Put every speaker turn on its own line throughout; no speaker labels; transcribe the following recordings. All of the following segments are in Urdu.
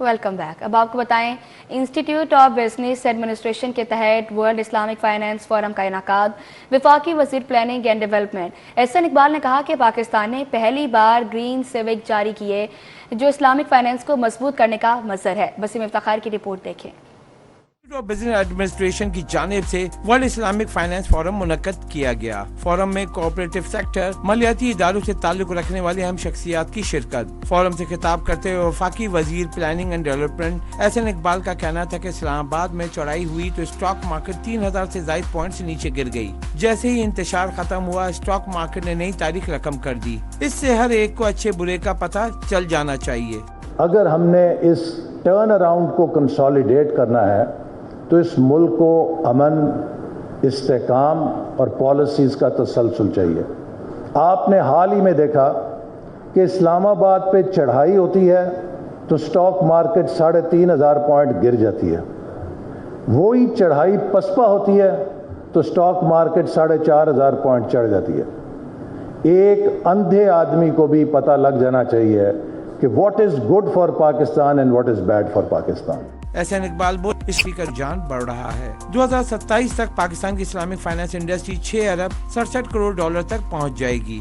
Welcome back. اب آپ کو بتائیں انسٹیٹیوٹ آف بزنس ایڈمنسٹریشن کے تحت ورلڈ اسلامک فائنانس فورم کا انعقاد۔ وفاقی وزیر planning and development Ahsan Iqbal نے کہا کہ پاکستان نے پہلی بار گرین سیوک جاری کیے جو اسلامک فائنانس کو مضبوط کرنے کا مظہر ہے۔ وسیم افتخار کی رپورٹ دیکھیں۔
انسٹیٹیوٹ آف بزنس ایڈمنسٹریشن کی جانب سے ورلڈ اسلامک فائنانس فورم منعقد کیا گیا۔ فورم میں کوآپریٹو سیکٹر، مالیاتی اداروں سے تعلق رکھنے والی اہم شخصیات کی شرکت۔ فورم سے خطاب کرتے ہوئے وفاقی وزیر planning and development Ahsan Iqbal کا کہنا تھا کہ اسلام آباد میں چڑھائی ہوئی تو اسٹاک مارکیٹ 3000 سے زائد پوائنٹس نیچے گر گئی۔ جیسے ہی انتشار ختم ہوا، اسٹاک مارکیٹ نے نئی تاریخ رقم کر دی۔ اس سے ہر ایک کو اچھے برے کا پتہ چل جانا چاہیے۔
اگر ہم نے اس ٹرن اراؤنڈ کو کنسالیڈیٹ کرنا ہے تو اس ملک کو امن، استحکام اور پالیسیز کا تسلسل چاہیے۔ آپ نے حال ہی میں دیکھا کہ اسلام آباد پہ چڑھائی ہوتی ہے تو سٹاک مارکیٹ 3500 پوائنٹ گر جاتی ہے، وہی چڑھائی پسپا ہوتی ہے تو سٹاک مارکیٹ 4500 پوائنٹ چڑھ جاتی ہے۔ ایک اندھے آدمی کو بھی پتہ لگ جانا چاہیے کہ what is good for Pakistan and what is bad for Pakistan.
Ahsan Iqbal بول اسپیکر جان بڑھ رہا ہے۔ 2027 تک پاکستان کی اسلامک فائنانس انڈسٹری 6 ارب 67 کروڑ ڈالر تک پہنچ جائے گی۔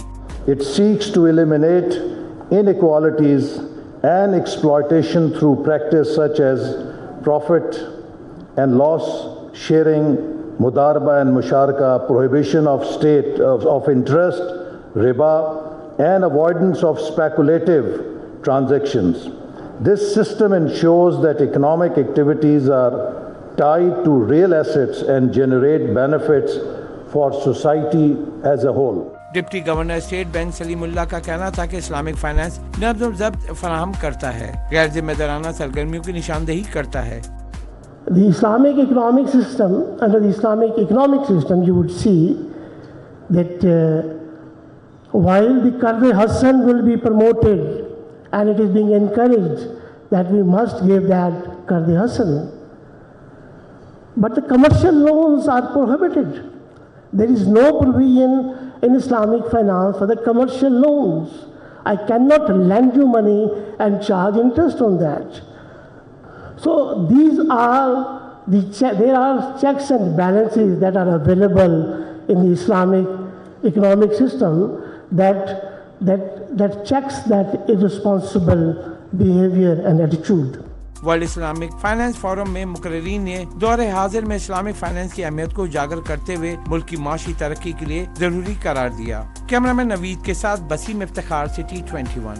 It seeks to eliminate inequalities and exploitation through practice such as profit and loss sharing, mudaraba and musharaka, prohibition of state of interest, riba, and avoidance of speculative transactions. This system ensures that economic activities are tied to real assets and generate benefits for society as a whole.
Deputy governor state bank Saleemullah کا کہنا تھا کہ اسلامک فائنانس نظم و ضبط فراہم کرتا ہے، غیر ذمہ دارانہ سرگرمیوں کی نشاندہی کرتا ہے۔
The Islamic economic system, under the Islamic economic system, you would see that while the Qard Hasan will be promoted and it is being encouraged that we must give that Qard Hasan, but the commercial loans are prohibited. There is no provision in Islamic finance for the commercial loans. I cannot lend you money and charge interest on that. So these are there are checks and balances that are available in the Islamic economic system that checks that irresponsible behavior and attitude.
World Islamic finance forum میں مقررین نے دور حاضر میں اسلامک فائنانس کی اہمیت کو اجاگر کرتے ہوئے ملک کی معاشی ترقی کے لیے ضروری قرار دیا۔ کیمرہ مین نوید کے ساتھ وسیم افتخار، سٹی 21۔